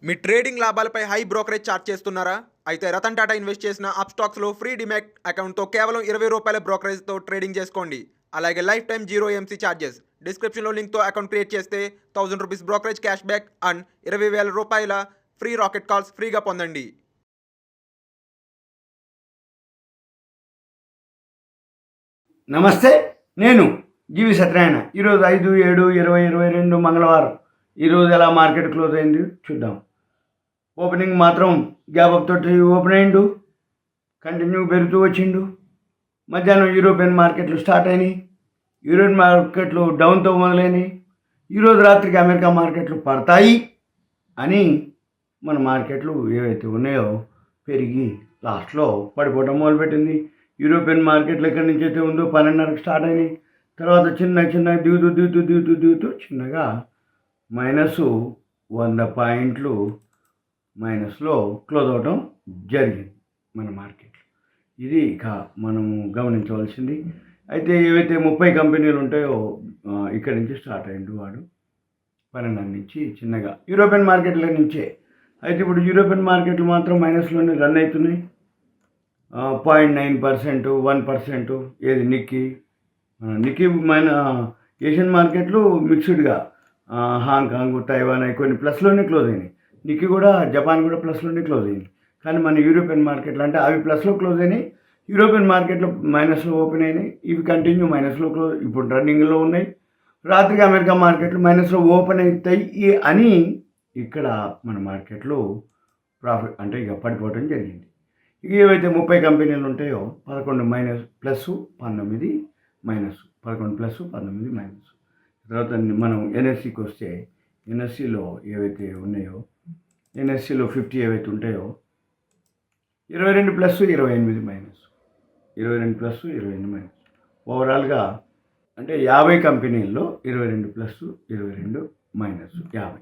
మీ trading లాభాలపై high brokerage charge చేస్తున్నారా? అయితే రతన్ టాటా ఇన్వెస్ట్ చేసిన అప్స్టాక్స్లో ఫ్రీ డిమాట్ అకౌంట్తో కేవలం ₹20 బ్రోకరేజ్తో ట్రేడింగ్ చేసుకోండి. అలాగే life time zero MC charges. డిస్క్రిప్షన్లో లింక్తో అకౌంట్ క్రియేట్ చేస్తే ₹1000 brokerage cash back and ₹20,000 free rocket calls ఫ్రీగా పొందండి. నమస్తే, నేను జీవి సత్యనారాయణ. ఈరోజు 5/7/2022 మంగళవారం. ఈరోజు ఎలా మార్కెట్ క్లోజ్ అయింది చూద్దాం. ఓపెనింగ్ మాత్రం గ్యాప్ అప్ తోటి ఓపెన్ అయిండు, కంటిన్యూ పెరుగుతూ వచ్చిండు. మధ్యాహ్నం యూరోపియన్ మార్కెట్లు స్టార్ట్ అయినాయి, యూరోపియన్ మార్కెట్లు డౌన్తో మొదలైనవి. ఈరోజు రాత్రికి అమెరికా మార్కెట్లు పడతాయి అని మన మార్కెట్లు ఏవైతే ఉన్నాయో పెరిగి లాస్ట్లో పడిపోవడం మొదలుపెట్టింది. యూరోపియన్ మార్కెట్లు ఎక్కడి నుంచి అయితే ఉందో 12:30కి స్టార్ట్ అయినాయి. తర్వాత చిన్న దిగుతూ చిన్నగా -100 పాయింట్లు మైనస్లో క్లోజ్ అవడం జరిగింది మన మార్కెట్లో. ఇది ఇక మనము గమనించవలసింది. అయితే ఏవైతే 30 కంపెనీలు ఉంటాయో ఇక్కడి నుంచి స్టార్ట్ అయ్యిండు వాడు 12 నుంచి చిన్నగా యూరోపియన్ మార్కెట్ల నుంచే. అయితే ఇప్పుడు యూరోపియన్ మార్కెట్లు మాత్రం మైనస్లోనే రన్ అవుతున్నాయి. 0.9%, 1%. ఏది నిక్కీ ఏషియన్ మార్కెట్లు మిక్స్డ్గా హాంకాంగ్, తైవాన్ అవి కొన్ని ప్లస్లోనే క్లోజ్ అయినాయి. నిక్కీ కూడా, జపాన్ కూడా ప్లస్లోనే క్లోజ్ అయింది. కానీ మన యూరోపియన్ మార్కెట్లు అంటే అవి ప్లస్లో క్లోజ్ అయినాయి, యూరోపియన్ మార్కెట్లో మైనస్లో ఓపెన్ అయినాయి. ఇవి కంటిన్యూ మైనస్లో క్లోజ్ ఇప్పుడు రన్నింగ్లో ఉన్నాయి. రాత్రికి అమెరికా మార్కెట్లు మైనస్లో ఓపెన్ అవుతాయి అని ఇక్కడ మన మార్కెట్లో ప్రాఫిట్ అంటే ఇక పడిపోవడం జరిగింది. ఇక ఏవైతే 30 కంపెనీలు ఉంటాయో 11 ప్లస్ 19 మైనస్, 11 ప్లస్ 19 మైనస్. తర్వాత మనం ఎన్ఎస్సికి వస్తే ఎన్ఎస్సిలో ఏవైతే ఉన్నాయో ఎన్ఎస్సిలో 50 ఏవైతే ఉంటాయో 22 ప్లస్ 28 మైనస్, 22 ప్లస్ 28 మైనస్. ఓవరాల్గా అంటే 50 కంపెనీల్లో 22 ప్లస్ 22 మైనస్ 50.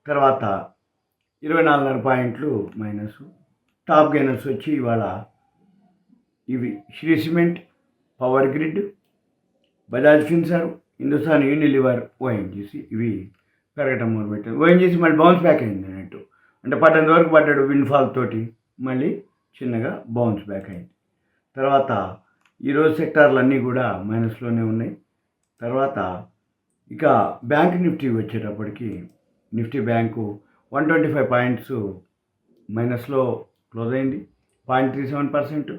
తర్వాత 24.5 పాయింట్లు మైనస్. టాప్ గెయినర్స్ వచ్చి ఇవాళ ఇవి Shree Cement, Power Grid, Bajaj Finserv, Hindustan Unilever, ONGC ఇవి పెరగటం మొదలుపెట్టారు. ఓఎన్జీసీ మళ్ళీ బౌన్స్ బ్యాక్ అయింది అన్నట్టు. అంటే పడ్డంత వరకు పడ్డాడు విన్ఫాల్ తోటి, మళ్ళీ చిన్నగా బౌన్స్ బ్యాక్ అయింది. తర్వాత ఈరోజు సెక్టార్లు అన్నీ కూడా మైనస్లోనే ఉన్నాయి. తర్వాత ఇక బ్యాంక్ నిఫ్టీ వచ్చేటప్పటికి నిఫ్టీ బ్యాంకు 125 పాయింట్స్ మైనస్లో క్లోజ్ అయింది, 0.37%.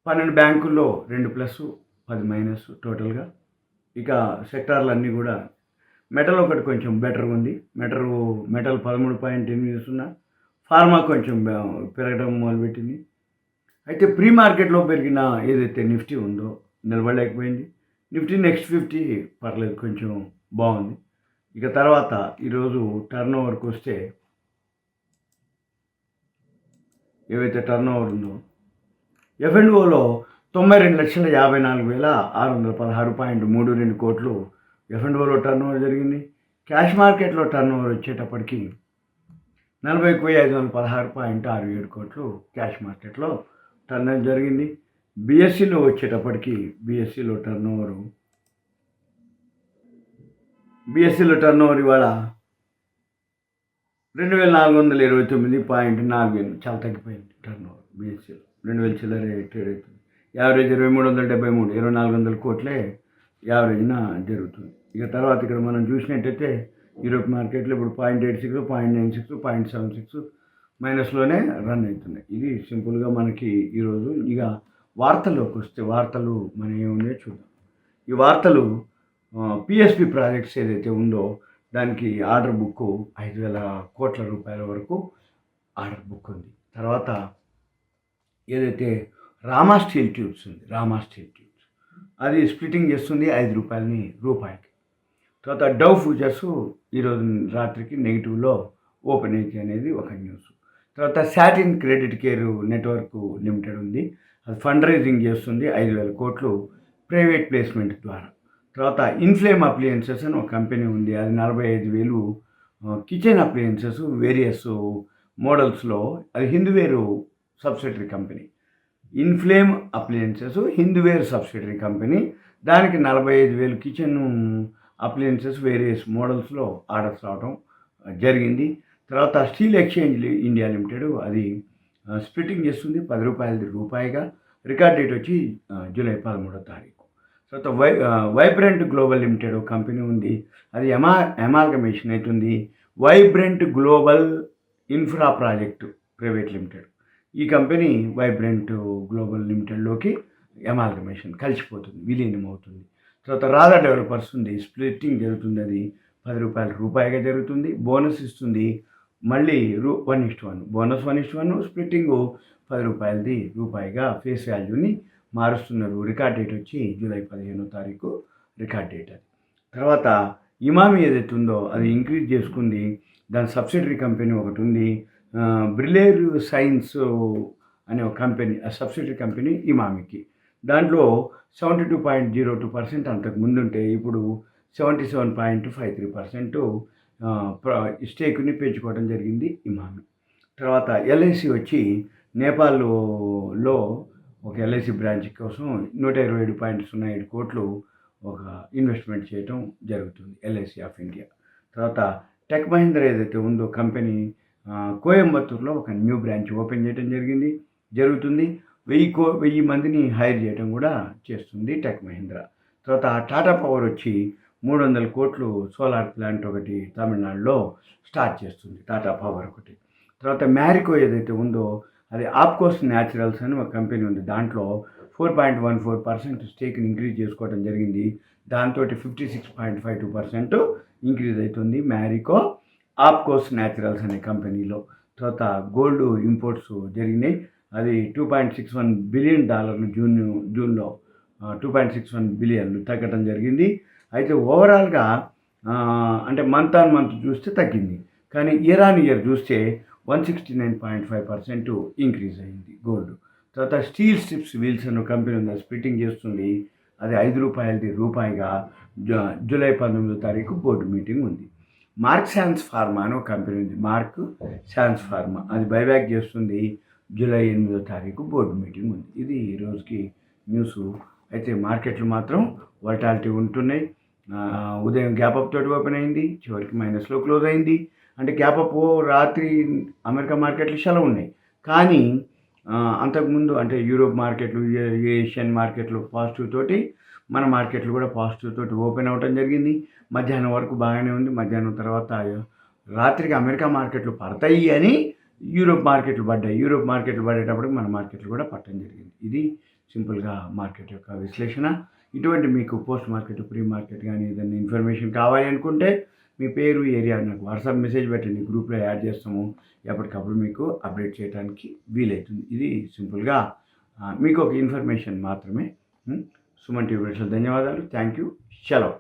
12 బ్యాంకుల్లో 2 ప్లస్ 10 మైనస్ టోటల్గా. ఇక సెక్టార్లు అన్నీ కూడా మెటల్ ఒకటి కొంచెం బెటర్గా ఉంది. మెటల్ 13.8. ఫార్మా కొంచెం పెరగడం మొదలుపెట్టింది. అయితే ప్రీ మార్కెట్లో పెరిగిన ఏదైతే నిఫ్టీ ఉందో నిలబడలేకపోయింది. నిఫ్టీ నెక్స్ట్ 50 పర్లేదు, కొంచెం బాగుంది. ఇక తర్వాత ఈరోజు టర్న్ ఓవర్కి వస్తే ఏవైతే టర్న్ ఓవర్ ఉందో F&Oలో 92,54,616.32 కోట్లు F&Oలో టర్న్ ఓవర్ జరిగింది. క్యాష్ మార్కెట్లో టర్న్ ఓవర్ వచ్చేటప్పటికి 40,516.67 కోట్లు క్యాష్ మార్కెట్లో టర్న్ ఓవర్ జరిగింది. బీఎస్సీలో వచ్చేటప్పటికి బీఎస్సీలో టర్న్ ఓవర్ ఇవాళ 2,429.48, చాలా తగ్గిపోయింది టర్న్ ఓవర్. బీఎస్సీలో 2,000 చిల్లర ట్రేడ్ అవుతుంది. యావరేజ్ 2,373, 2,400 కోట్లే యావరేజ్న జరుగుతుంది. ఇక తర్వాత ఇక్కడ మనం చూసినట్టయితే యూరోప్ మార్కెట్లో ఇప్పుడు 0.86, 0.96, 0.76 మైనస్లోనే రన్ అవుతున్నాయి. ఇది సింపుల్గా మనకి ఈరోజు. ఇక వార్తల్లోకి వస్తే వార్తలు మనం ఏమున్నాయో చూద్దాం. ఈ వార్తలు పిఎస్పి ప్రాజెక్ట్స్ ఏదైతే ఉందో దానికి ఆర్డర్ బుక్ 5,000 కోట్ల రూపాయల వరకు ఆర్డర్ బుక్ ఉంది. తర్వాత ఏదైతే రామా స్టీల్ ట్యూబ్స్ అది స్ప్లిట్టింగ్ చేస్తుంది ₹5 తర్వాత డవ్ ఫ్యూచర్స్ ఈరోజు రాత్రికి నెగిటివ్లో ఓపెన్ అయితే అనేది ఒక న్యూస్. తర్వాత satin credit care network limited ఉంది, అది ఫండ్ రైజింగ్ చేస్తుంది 5,000 కోట్లు ప్రైవేట్ ప్లేస్మెంట్ ద్వారా. తర్వాత ఇన్ఫ్లేమ్ అప్లియన్సెస్ అని ఒక కంపెనీ ఉంది, అది 45,000 కిచెన్ అప్లియన్సెస్ వేరియస్ మోడల్స్లో, అది Hindware subsidiary company. Inflame appliances Hindware subsidiary company, దానికి 45,000 కిచెన్ అప్లియన్సెస్ వేరియస్ మోడల్స్లో ఆర్డర్స్ రావడం జరిగింది. తర్వాత స్టీల్ ఎక్స్చేంజ్ ఇండియా లిమిటెడ్ అది స్ప్లిట్టింగ్ చేస్తుంది రూ. 10 రూపాయిగా. రికార్డ్ డేట్ వచ్చి జూలై 13వ తారీఖు. తర్వాత వైబ్రెంట్ గ్లోబల్ లిమిటెడ్ ఒక కంపెనీ ఉంది, అది ఎమాల్గమేషన్ అవుతుంది vibrant global infra project private limited. ఈ కంపెనీ వైబ్రెంట్ గ్లోబల్ లిమిటెడ్లోకి ఎమాల్గమేషన్ కలిసిపోతుంది, విలీనం అవుతుంది. తర్వాత రాధా డెవలపర్స్ ఉంది, స్ప్లిట్టింగ్ జరుగుతుంది, అది రూపాయిగా జరుగుతుంది. బోనస్ ఇస్తుంది మళ్ళీ 1:1 బోనస్ 1:1, స్ప్లిట్టింగ్ రూపాయిగా ఫేస్ వాల్యూని మారుస్తున్నారు. రికార్డ్ డేట్ వచ్చి జూలై 15వ తారీఖు రికార్డ్ డేట్ అది. తర్వాత ఇమామి ఏదైతే ఉందో అది ఇంక్రీజ్ చేసుకుంది, దాని సబ్సిడరీ కంపెనీ ఒకటి ఉంది, బ్రిలేర్ సైన్స్ అనే ఒక కంపెనీ, ఆ సబ్సిడరీ కంపెనీ ఇమామికి. దాంట్లో 72.02% అంతకు ముందుంటే ఇప్పుడు 77.53% స్టేక్ని పెంచుకోవడం జరిగింది ఇమామి. తర్వాత ఎల్ఐసి వచ్చి నేపాల్లో ఒక ఎల్ఐసి బ్రాంచ్ కోసం 127.07 కోట్లు ఒక ఇన్వెస్ట్మెంట్ చేయడం జరుగుతుంది ఎల్ఐసి ఆఫ్ ఇండియా. తర్వాత టెక్ మహీంద్రా ఏదైతే ఉందో కంపెనీ కోయంబత్తూరులో ఒక న్యూ బ్రాంచ్ ఓపెన్ చేయడం జరుగుతుంది. 1000 మందిని హైర్ చేయడం కూడా చేస్తుంది టెక్ మహీంద్రా. తర్వాత టాటా పవర్ వచ్చి 300 కోట్లు సోలార్ ప్లాంట్ ఒకటి తమిళనాడులో స్టార్ట్ చేస్తుంది టాటా పవర్ ఒకటి. తర్వాత మ్యారికో ఏదైతే ఉందో అది ఆప్కోస్ న్యాచురల్స్ అని ఒక కంపెనీ ఉంది, దాంట్లో 4.14% స్టేక్ని ఇంక్రీజ్ చేసుకోవడం జరిగింది. దాంతో 56.52% ఇంక్రీజ్ అవుతుంది మ్యారికో ఆప్కోస్ న్యాచురల్స్ అనే కంపెనీలో. తర్వాత గోల్డ్ ఇంపోర్ట్స్ జరిగినాయి, అది $2.61 బిలియన్ జూన్లో 2.61 బిలియన్లు తగ్గడం జరిగింది. అయితే ఓవరాల్గా అంటే మంత్ ఆన్ మంత్ చూస్తే తగ్గింది, కానీ ఇయర్ ఆన్ ఇయర్ చూస్తే 169.5% ఇంక్రీజ్ అయింది గోల్డ్. తర్వాత స్టీల్ స్ట్రిప్స్ వీల్స్ అనే కంపెనీ ఉంది, స్ప్లిట్టింగ్ చేస్తుంది, అది రూపాయిగా జూలై 19వ తారీఖు బోర్డు మీటింగ్ ఉంది. మార్క్ శాన్స్ ఫార్మా అని ఒక కంపెనీ ఉంది, మార్క్ శాన్స్ ఫార్మా, అది బైబ్యాక్ చేస్తుంది, జూలై 8వ తారీఖు బోర్డు మీటింగ్ ఉంది. ఇది ఈ రోజుకి న్యూస్. అయితే మార్కెట్లు మాత్రం వోలటాలిటీ ఉంటున్నాయి. ఉదయం గ్యాప్ అప్ తోటి ఓపెన్ అయింది, చివరికి మైనస్లో క్లోజ్ అయింది. అంటే గ్యాప్ అప్ రాత్రి అమెరికా మార్కెట్లు సెలవు ఉన్నాయి, కానీ అంతకుముందు అంటే యూరోప్ మార్కెట్లు, ఏషియన్ మార్కెట్లు పాజిటివ్ తోటి, మన మార్కెట్లు కూడా పాజిటివ్ తోటి ఓపెన్ అవ్వడం జరిగింది. మధ్యాహ్నం వరకు బాగానే ఉంది, మధ్యాహ్నం తర్వాత రాత్రికి అమెరికా మార్కెట్లు పడతాయి అని యూరోప్ మార్కెట్లు పడ్డాయి. యూరోప్ మార్కెట్లు పడేటప్పటికి మన మార్కెట్లు కూడా పట్టడం జరిగింది. ఇది సింపుల్గా మార్కెట్ యొక్క విశ్లేషణ. ఇటువంటి మీకు పోస్ట్ మార్కెట్, ప్రీ మార్కెట్ కానీ ఏదైనా ఇన్ఫర్మేషన్ కావాలి అనుకుంటే మీ పేరు, ఏరియా నాకు వాట్సాప్ మెసేజ్ పెట్టండి, గ్రూప్లో యాడ్ చేస్తాము, ఎప్పటికప్పుడు మీకు అప్డేట్ చేయడానికి వీలవుతుంది. ఇది సింపుల్గా మీకు ఒక ఇన్ఫర్మేషన్ మాత్రమే. సుమన్ టీవీ ధన్యవాదాలు. Thank you. సెలవు.